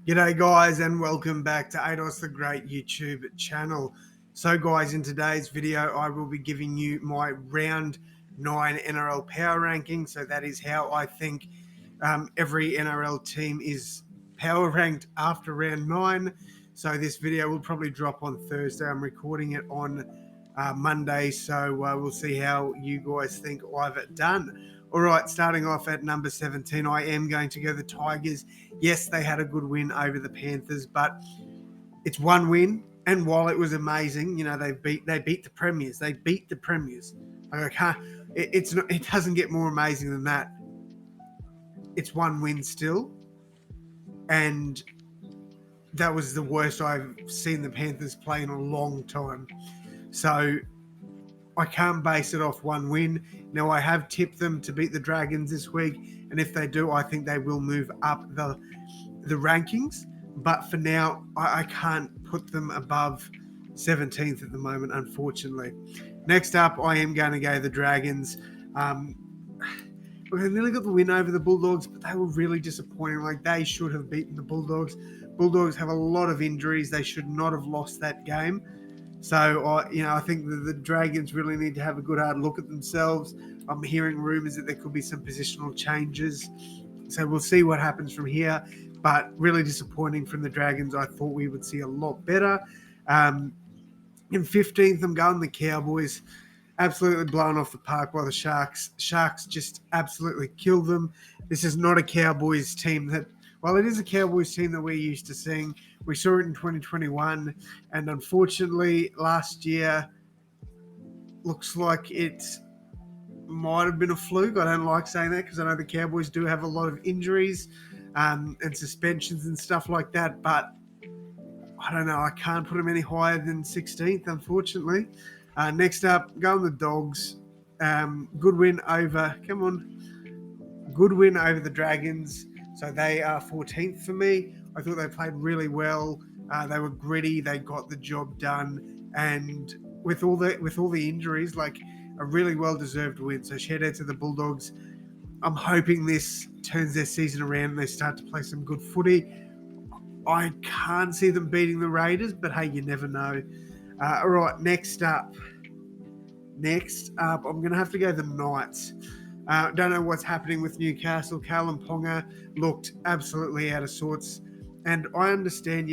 G'day guys and welcome back to AdosTheGreat YouTube channel. So guys, in today's video I will be giving you my round 9 NRL power ranking. So that is how I think every NRL team is power ranked after round 9. So this video will probably drop on Thursday. I'm recording it on Monday, so we'll see how you guys think I've done. All right, starting off at number 17, I am going to go the Tigers. Yes, they had a good win over the Panthers, but it's one win. And while it was amazing, they beat the Premiers. They beat the Premiers. Like, it doesn't get more amazing than that. It's one win still, and that was the worst I've seen the Panthers play in a long time. So I can't base it off one win. Now, I have tipped them to beat the Dragons this week, and if they do, I think they will move up the rankings. But for now, I can't put them above 17th at the moment, unfortunately. Next up, I am going to go the Dragons. Look, they nearly got the win over the Bulldogs, but they were really disappointing. Like, they should have beaten the Bulldogs. Bulldogs have a lot of injuries. They should not have lost that game. So, I think the Dragons really need to have a good hard look at themselves. I'm hearing rumours that there could be some positional changes. So we'll see what happens from here. But really disappointing from the Dragons. I thought we would see a lot better. In 15th, I'm going the Cowboys. Absolutely blown off the park by the Sharks. Sharks just absolutely killed them. This is not a Cowboys team that, well, it is a Cowboys team that we're used to seeing. We saw it in 2021, and unfortunately, last year looks like it might have been a fluke. I don't like saying that because I know the Cowboys do have a lot of injuries and suspensions and stuff like that, but I don't know. I can't put them any higher than 16th, unfortunately. Next up, going the Dogs. Good win over the Dragons. So they are 14th for me. I thought they played really well. They were gritty. They got the job done, and with all the injuries, like a really well-deserved win. So shout out to the Bulldogs. I'm hoping this turns their season around and they start to play some good footy. I can't see them beating the Raiders, but hey, you never know. All right, next up, I'm going to have to go the Knights. Don't know what's happening with Newcastle. Callum Ponga looked absolutely out of sorts. And I understand,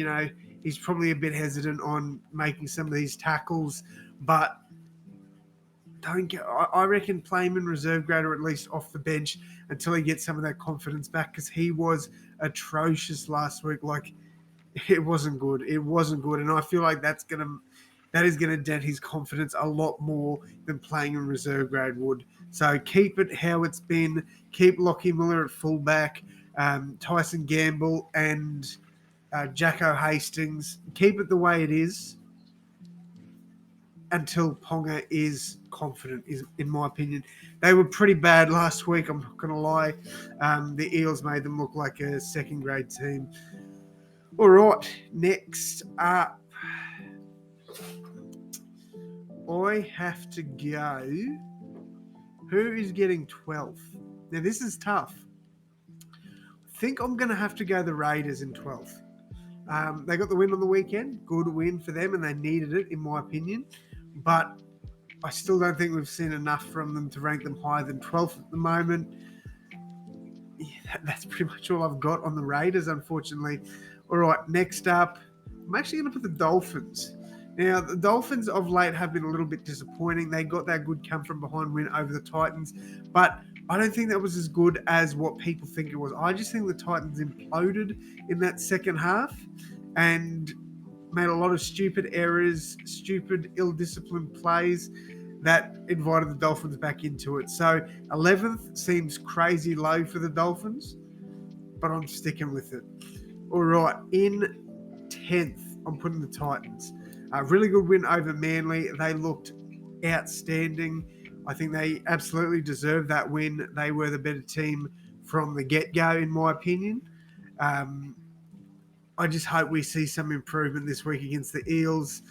he's probably a bit hesitant on making some of these tackles, but I reckon play him in reserve grade or at least off the bench until he gets some of that confidence back, because he was atrocious last week. Like, it wasn't good. And I feel like that is gonna dent his confidence a lot more than playing in reserve grade would. So keep it how it's been. Keep Lockie Miller at fullback, Tyson Gamble and Jacko Hastings. Keep it the way it is until Ponga is confident, is in my opinion. They were pretty bad last week, I'm not going to lie. The Eels made them look like a second-grade team. All right, next up, I have to go. Who is getting 12th? Now, this is tough. I think I'm going to have to go the Raiders in 12th. They got the win on the weekend. Good win for them, and they needed it, in my opinion. But I still don't think we've seen enough from them to rank them higher than 12th at the moment. Yeah, that's pretty much all I've got on the Raiders, unfortunately. All right, next up, I'm actually going to put the Dolphins. Now, the Dolphins of late have been a little bit disappointing. They got that good come-from-behind win over the Titans, but I don't think that was as good as what people think it was. I just think the Titans imploded in that second half and made a lot of stupid errors, stupid, ill-disciplined plays that invited the Dolphins back into it. So 11th seems crazy low for the Dolphins, but I'm sticking with it. All right, in 10th, I'm putting the Titans. A really good win over Manly. They looked outstanding. I think they absolutely deserved that win. They were the better team from the get-go, in my opinion. I just hope we see some improvement this week against the Eels.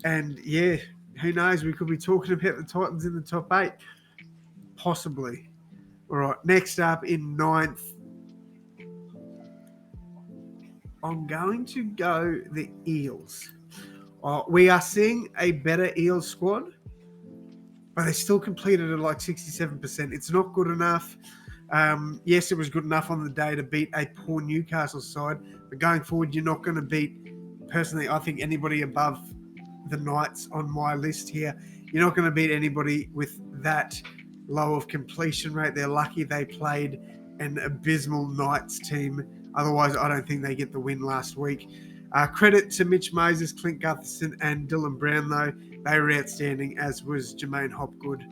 And, yeah, who knows? We could be talking about the Titans in the top 8. Possibly. All right, next up in 9th, I'm going to go the Eels. We are seeing a better Eels squad, but they still completed at like 67%. It's not good enough. Yes, it was good enough on the day to beat a poor Newcastle side, but going forward, you're not going to beat, personally, I think anybody above the Knights on my list here. You're not going to beat anybody with that low of completion rate. They're lucky they played an abysmal Knights team. Otherwise, I don't think they get the win last week. Credit to Mitch Moses, Clint Gutherson, and Dylan Brown, though. They were outstanding, as was Jermaine Hopgood.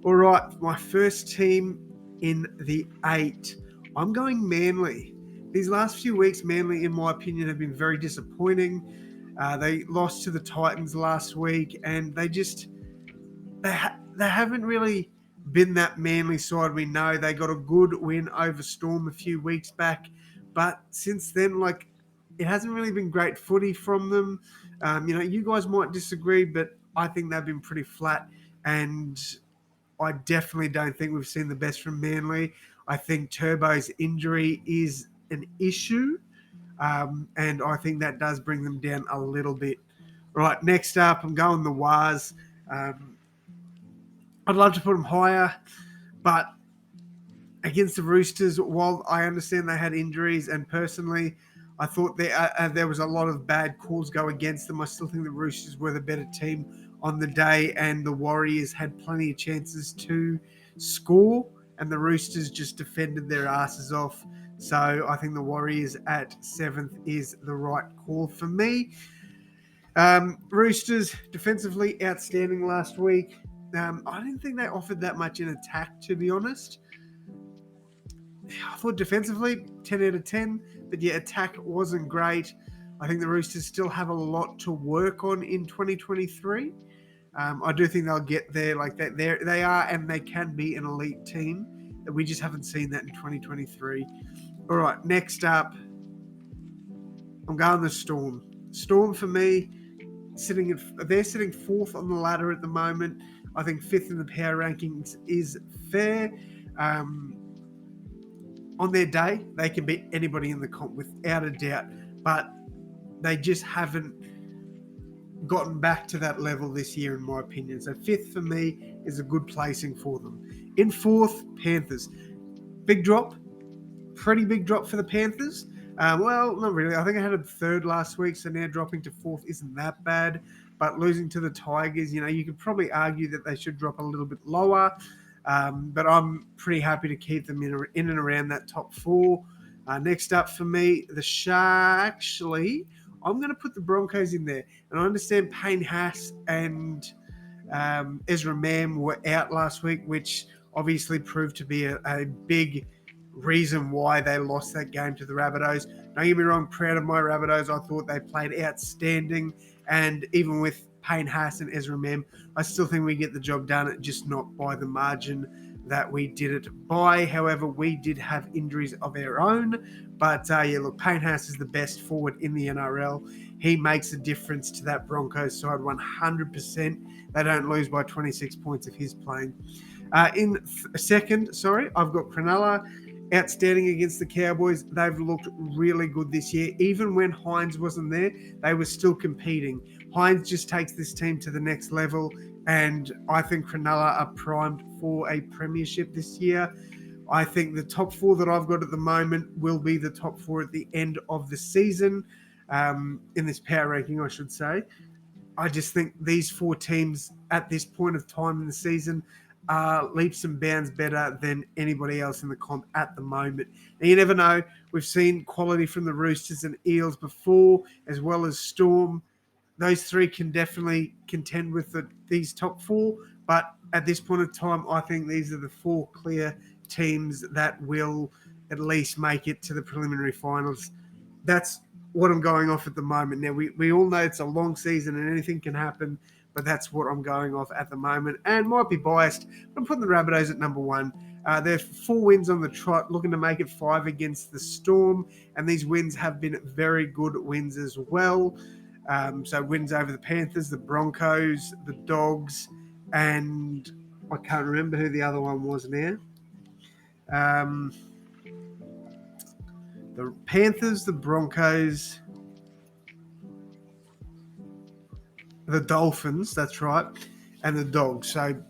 All right, my first team in the 8. I'm going Manly. These last few weeks, Manly, in my opinion, have been very disappointing. They lost to the Titans last week, and they haven't really been that Manly side we know. They got a good win over Storm a few weeks back, but since then, like, it hasn't really been great footy from them. You guys might disagree, but I think they've been pretty flat, and I definitely don't think we've seen the best from Manly. I think Turbo's injury is an issue, and I think that does bring them down a little bit. Right, next up, I'm going the Wars. Um, I'd love to put them higher, but against the Roosters, while I understand they had injuries, and personally, I thought there was a lot of bad calls go against them. I still think the Roosters were the better team on the day, and the Warriors had plenty of chances to score, and the Roosters just defended their asses off. So I think the Warriors at 7th is the right call for me. Roosters defensively outstanding last week. I didn't think they offered that much in attack, to be honest. I thought defensively, 10 out of 10, but yeah, attack wasn't great. I think the Roosters still have a lot to work on in 2023. I do think they'll get there. Like that, they are, and they can be an elite team. We just haven't seen that in 2023. All right, next up, I'm going the Storm. Storm for me, they're sitting 4th on the ladder at the moment. I think 5th in the power rankings is fair. On their day, they can beat anybody in the comp without a doubt, but they just haven't gotten back to that level this year, in my opinion. So 5th for me is a good placing for them. In 4th, Panthers. Big drop, pretty big drop for the Panthers. Well, not really. I think I had a 3rd last week, so now dropping to 4th isn't that bad. But losing to the Tigers, you could probably argue that they should drop a little bit lower. But I'm pretty happy to keep them in and around that top 4. Next up for me, the Sharks. Actually, I'm going to put the Broncos in there. And I understand Payne Haas and Ezra Mam were out last week, which obviously proved to be a big reason why they lost that game to the Rabbitohs. Don't get me wrong, proud of my Rabbitohs. I thought they played outstanding. And even with Payne Haas and Ezra Mem, I still think we get the job done, just not by the margin that we did it by. However, we did have injuries of our own. But yeah, look, Payne Haas is the best forward in the NRL. He makes a difference to that Broncos side 100%. They don't lose by 26 points if he's playing. In second, I've got Cronulla. Outstanding against the Cowboys. They've looked really good this year. Even when Hines wasn't there, they were still competing. Hines just takes this team to the next level, and I think Cronulla are primed for a premiership this year. I think the top 4 that I've got at the moment will be the top 4 at the end of the season, in this power ranking, I should say. I just think these 4 teams at this point of time in the season are leaps and bounds better than anybody else in the comp at the moment. And you never know. We've seen quality from the Roosters and Eels before, as well as Storm. Those 3 can definitely contend with these top 4. But at this point of time, I think these are the 4 clear teams that will at least make it to the preliminary finals. That's what I'm going off at the moment. Now, we all know it's a long season and anything can happen, but that's what I'm going off at the moment. And might be biased, but I'm putting the Rabbitohs at number 1. They're 4 wins on the trot, looking to make it 5 against the Storm, and these wins have been very good wins as well. So wins over the Panthers, the Broncos, the Dogs, and I can't remember who the other one was now. the Panthers, the Broncos, the Dolphins, that's right, and the Dogs. So,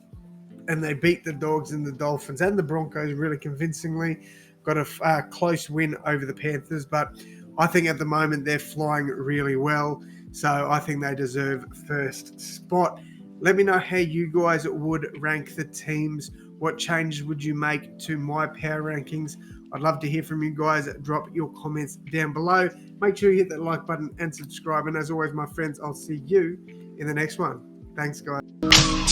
and they beat the Dogs and the Dolphins and the Broncos really convincingly. Got a close win over the Panthers, but I think at the moment they're flying really well. So I think they deserve first spot. Let me know how you guys would rank the teams. What changes would you make to my power rankings? I'd love to hear from you guys. Drop your comments down below. Make sure you hit that like button and subscribe. And as always, my friends, I'll see you in the next one. Thanks, guys.